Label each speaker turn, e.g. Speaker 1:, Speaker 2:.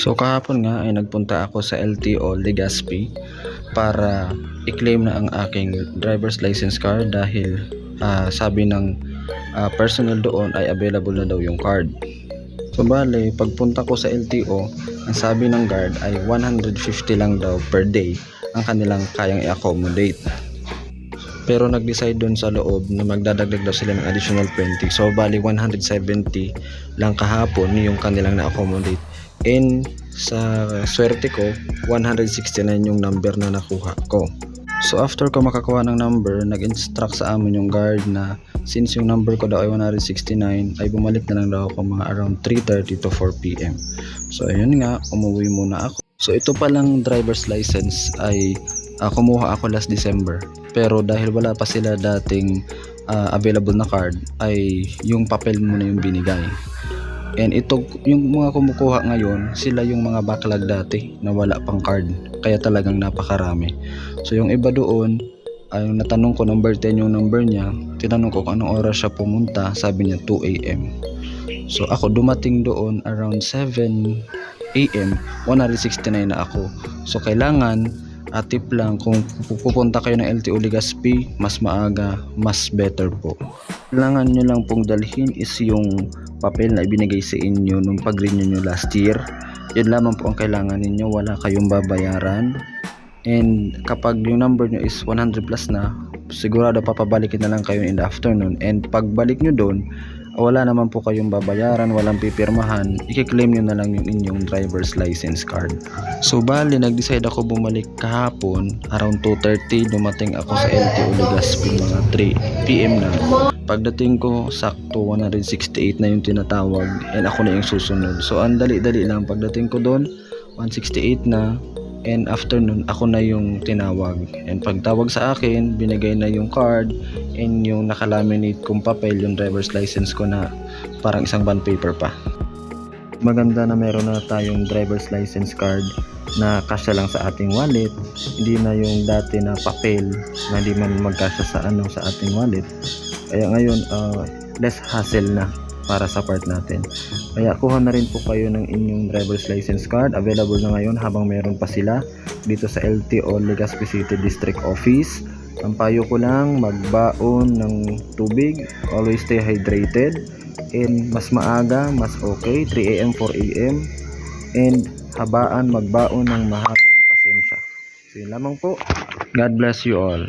Speaker 1: So kahapon nga ay nagpunta ako sa LTO Legazpi para i-claim na ang aking driver's license card dahil sabi ng personnel doon ay available na daw yung card. So bale, pagpunta ko sa LTO, ang sabi ng guard ay 150 lang daw per day ang kanilang kayang i-accommodate. Pero nag-decide doon sa loob na magdadagdag daw sila ng additional 20. So bali 170 lang kahapon yung kanilang na-accommodate. And sa swerte ko, 169 yung number na nakuha ko. So after ko makakuha ng number, nag-instruct sa amin yung guard na since yung number ko daw ay 169, ay bumalik na lang daw ako mga around 3:30 to 4 PM. So ayun nga, umuwi muna ako. So ito palang driver's license ay kumuha ako last December. Pero dahil wala pa sila dating available na card, ay yung papel muna yung binigay. And ito, yung mga kumukuha ngayon, sila yung mga backlog dati na wala pang card. Kaya talagang napakarami. So yung iba doon, ay natanong ko number 10 yung number niya. Tinanong ko kung anong oras siya pumunta. Sabi niya 2 AM. So ako dumating doon around 7 AM. 169 na ako. So kailangan, tip lang, kung pupunta kayo ng LTO Legazpi, mas maaga, mas better po. Kailangan nyo lang pong dalhin is yung papel na ibinigay sa inyo nung pag-renew nyo last year. Yun lamang po ang kailangan ninyo, wala kayong babayaran. And kapag yung number nyo is 100 plus na, sigurado papabalikin na lang kayo in the afternoon. And pagbalik nyo doon, wala naman po kayong babayaran, walang pipirmahan, i-claim nyo na lang yung inyong driver's license card. So bali, nag-decide ako bumalik kahapon around 2:30. Dumating ako sa LTO Legazpi mga 3 PM na. Pagdating ko, sakto 168 na yung tinatawag and ako na yung susunod. So ang dali-dali lang, pagdating ko doon 168 na, and after nun ako na yung tinawag. And pagtawag sa akin, binigay na yung card and yung nakalaminate kong papel, yung driver's license ko na parang isang bond paper pa. Maganda na meron na tayong driver's license card na kasya lang sa ating wallet, hindi na yung dati na papel na hindi man magkasya sa ating wallet. Kaya ngayon less hassle na para sa part natin. Kaya kuha na rin po kayo ng inyong driver's license card. Available na ngayon habang meron pa sila dito sa LTO Legazpi City District Office. Ang payo ko lang, magbaon ng tubig, always stay hydrated, and mas maaga, mas okay, 3 AM, 4 AM, and habaan magbaon ng mahabang pasensya. So yun lamang po. God bless you all.